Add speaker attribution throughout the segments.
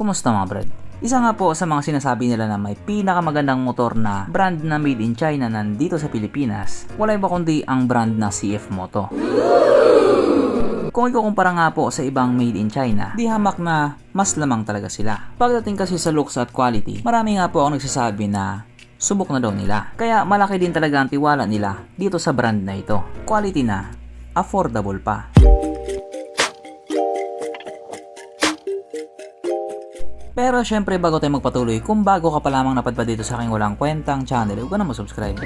Speaker 1: Kumusta mga brad? Isa nga po sa mga sinasabi nila na may pinakamagandang motor na brand na made in China nandito sa Pilipinas, wala iba kundi ang brand na CF Moto. Kung ikukumpara nga po sa ibang made in China, di hamak na mas lamang talaga sila. Pagdating kasi sa looks at quality, marami nga po ang nagsasabi na subok na daw nila. Kaya malaki din talaga ang tiwala nila dito sa brand na ito. Quality na, affordable pa. Pero syempre bago tayo magpatuloy, kung bago ka pa lamang napadpad dito sa aking walang kwentang channel, huwag ka na mag-subscribe.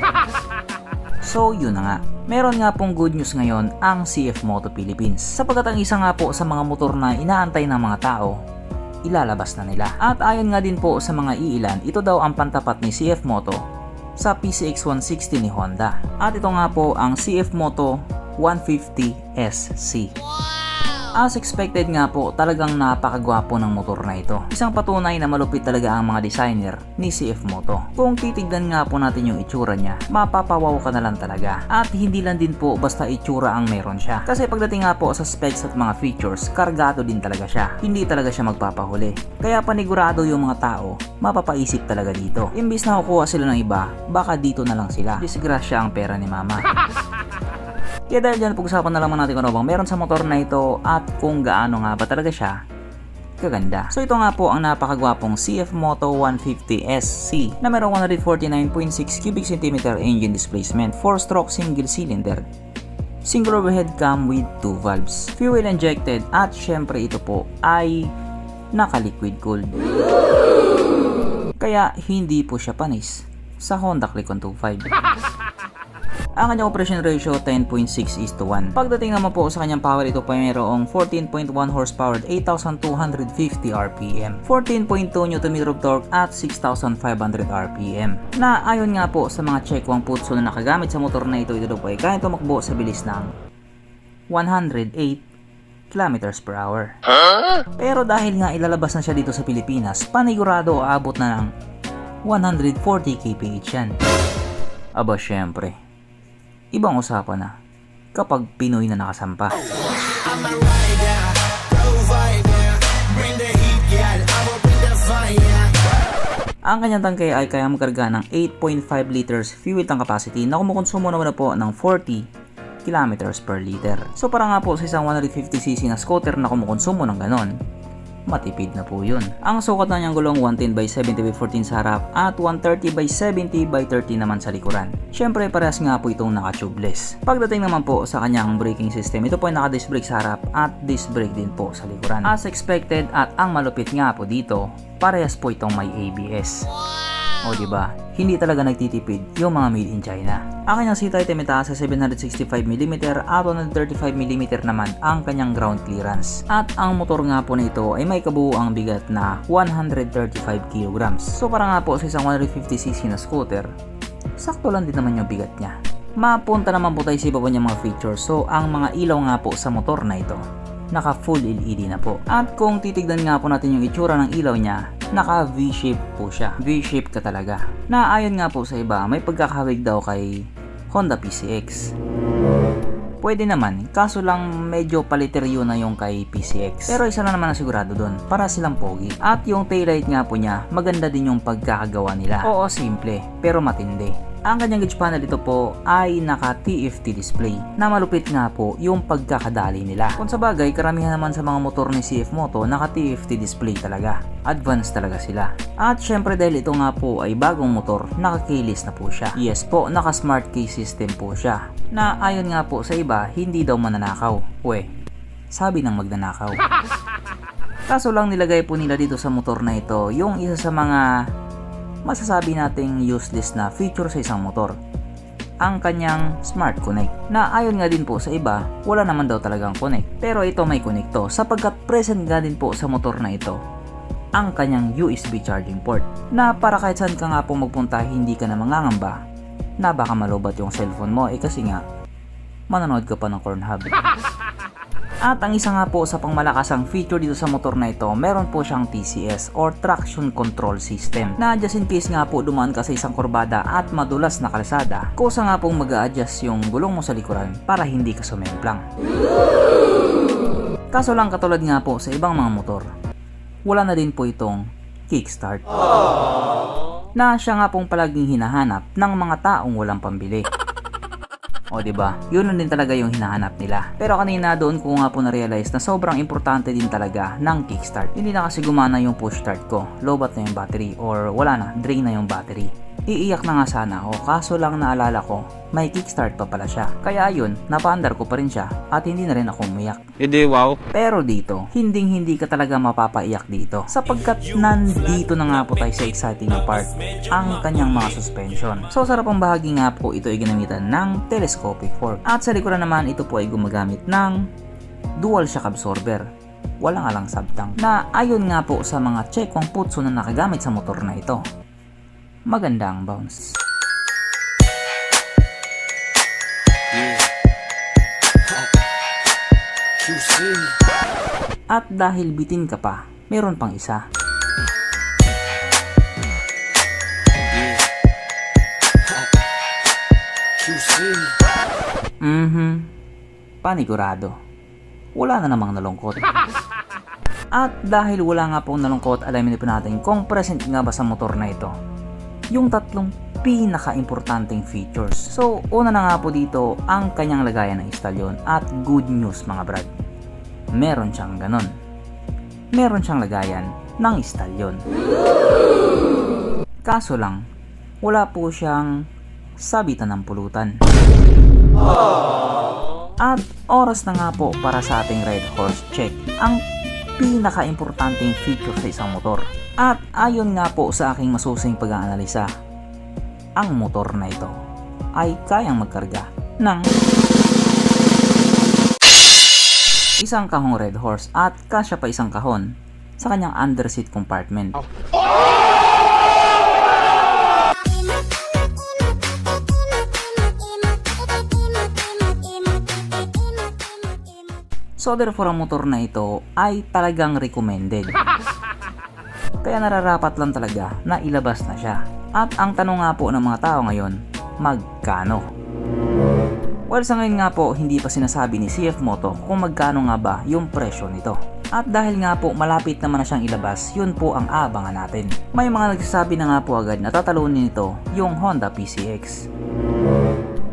Speaker 1: So yun na nga, meron nga pong good news ngayon ang CF Moto Philippines. Sapagkat ang isa nga po sa mga motor na inaantay ng mga tao, ilalabas na nila. At ayon nga din po sa mga iilan, ito daw ang pantapat ni CF Moto sa PCX 160 ni Honda. At ito nga po ang CF Moto 150 SC. As expected nga po, talagang napakagwapo ng motor na ito. Isang patunay na malupit talaga ang mga designer ni CF Moto. Kung titignan nga po natin yung itsura niya, mapapawaw ka na lang talaga. At hindi lang din po basta itsura ang meron siya. Kasi pagdating nga po sa specs at mga features, kargado din talaga siya. Hindi talaga siya magpapahuli. Kaya panigurado yung mga tao, mapapaisip talaga dito. Imbis na kukuha sila ng iba, baka dito na lang sila. Disgrasya ang pera ni mama. Kaya dahil dyan, pag-usapan na naman natin kung ano bang meron sa motor na ito at kung gaano nga ba talaga siya kaganda. So ito nga po ang napakagwapong CF Moto 150 SC na merong 149.6 cubic centimeter engine displacement, 4-stroke single cylinder, single overhead cam with 2 valves, fuel injected at syempre ito po ay naka-liquid cooled. Kaya hindi po siya panis sa Honda Click 125. Ang kanyang operation ratio 10.6:1. Pagdating naman po sa kanyang power, ito pa mayroong 14.1 horsepower at 8,250 RPM, 14.2 Nm of torque at 6,500 RPM. Na ayon nga po sa mga checkwang putso na nakagamit sa motor na ito po ay kaya tumakbo sa bilis ng 108 km/h. Pero dahil nga ilalabas na siya dito sa Pilipinas, panigurado aabot na ng 140 kph yan. Aba syempre, ibang usapan na kapag Pinoy na nakasampa. Ang kanyang tangke ay kaya magkarga ng 8.5 liters fuel tank capacity na kumukonsumo naman na po ng 40 kilometers per liter. So para nga po sa isang 150cc na scooter na kumukonsumo ng ganon, matipid na po yun. Ang sukat na niyang gulong 110/70/14 sa harap at 130/70/30 naman sa likuran. Syempre parehas nga po itong naka-tubeless. Pagdating naman po sa kanyang braking system, ito po ay naka-disc brake sa harap at disc brake din po sa likuran. As expected at ang malupit nga po dito, parehas po itong may ABS. O diba, hindi talaga nagtitipid yung mga made in China. Ang kanyang seat height ay mataas sa 765mm at 135mm naman ang kanyang ground clearance. At ang motor nga po na ito ay may kabuuang bigat na 135 kg. So para nga po sa isang 150cc na scooter, sakto lang din naman yung bigat niya. Mapunta naman po tayo sa iba pa niyang mga features. So ang mga ilaw nga po sa motor na ito, naka full LED na po. At kung titignan nga po natin yung itsura ng ilaw niya, naka V-shape po siya. V-shape ka talaga. Na ayon nga po sa iba, may pagkakahawig daw kay Honda PCX. Pwede naman, kaso lang medyo paliteryo na yung kay PCX. Pero isa na naman na sigurado dun, para silang pogi. At yung taillight nga po niya, maganda din yung pagkakagawa nila. Oo, simple, pero matindi. Ang kanyang gauge panel ito po ay naka TFT display na malupit nga po yung pagkakadali nila. Kung sa bagay, karamihan naman sa mga motor ni CF Moto naka TFT display talaga. Advanced talaga sila. At syempre dahil ito nga po ay bagong motor, naka keyless na po siya. Yes po, naka smart key system po siya. Na ayon nga po sa iba, hindi daw mananakaw. Sabi ng magnanakaw. Kaso lang nilagay po nila dito sa motor na ito yung isa sa mga masasabi nating useless na feature sa isang motor, ang kanyang Smart Connect, na ayon nga din po sa iba, wala naman daw talagang connect. Pero ito may connect to, sapagkat present nga din po sa motor na ito ang kanyang USB charging port, na para kahit saan ka nga po magpunta, hindi ka na mangangamba na baka malobat yung cellphone mo, kasi nga manonood ka pa ng Pornhub. At ang isa nga po sa pangmalakasang feature dito sa motor na ito, meron po siyang TCS or Traction Control System, na just in case nga po dumaan ka sa isang kurbada at madulas na kalsada, kusa nga pong mag-a-adjust yung gulong mo sa likuran para hindi ka sumemplang. Kaso lang, katulad nga po sa ibang mga motor, wala na din po itong kickstart. Na siya nga pong palaging hinahanap ng mga taong walang pambili. O diba, yun din talaga yung hinahanap nila. Pero kanina doon ko nga po na-realize na sobrang importante din talaga ng kickstart. Hindi na kasi gumana yung push start ko, lowbat na yung battery or wala na, drain na yung battery. Iiyak na nga sana ako, kaso lang naalala ko, may kickstart pa pala siya. Kaya ayun, napaandar ko pa rin siya at hindi na rin ako umiyak.
Speaker 2: Hindi, wow.
Speaker 1: Pero dito, hindi ka talaga mapapaiyak dito. Sapagkat nandito na nga po tayo sa exciting na part, ang kanyang mga suspension. So sa harapang bahagi nga po, ito ay ginamitan ng telescopic fork. At sa likuran naman, ito po ay gumagamit ng dual shock absorber. Wala nga lang sabtang. Na ayon nga po sa mga checkong putso na nakagamit sa motor na ito. Maganda ang bounce. At dahil bitin ka pa, meron pang isa. Panigurado. Wala na namang nalungkot. At dahil wala nga pong nalungkot, alamin po natin kung present nga ba sa motor na ito yung tatlong pinaka-importanting features. So, una na nga po dito ang kanyang lagayan ng istalyon at good news mga brad. Meron siyang ganon. Meron siyang lagayan ng istalyon. Kaso lang, wala po siyang sabitan ng pulutan. At oras na nga po para sa ating Red Horse check ang pinaka-importanting feature sa isang motor. At ayon nga po sa aking masusing pag-aanalisa, ang motor na ito ay kayang magkarga ng isang kahong Red Horse at kasya pa isang kahon sa kanyang underseat compartment. So therefore ang motor na ito ay talagang recommended. Kaya nararapat lang talaga na ilabas na siya. At ang tanong nga po ng mga tao ngayon, magkano? Well, sa ngayon nga po, hindi pa sinasabi ni CF Moto kung magkano nga ba yung presyo nito. At dahil nga po malapit naman na siyang ilabas, yun po ang abangan natin. May mga nagsasabi na nga po agad na tatalunin nito yung Honda PCX.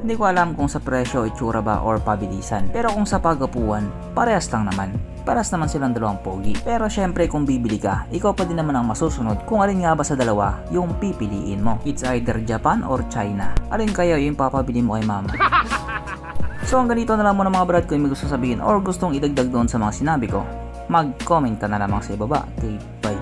Speaker 1: Hindi ko alam kung sa presyo, itsura ba or pabilisan. Pero kung sa pagapuan, parehas lang naman. Parehas naman silang dalawang pogi. Pero syempre kung bibili ka, ikaw pa din naman ang masusunod kung alin nga ba sa dalawa yung pipiliin mo. It's either Japan or China. Alin kaya yung papabili mo kay mama? So hanggang dito na lang muna mga brad, kung may gusto sabihin or gustong idagdag doon sa mga sinabi ko, mag-comment ka na lamang sa ibaba. Okay, bye.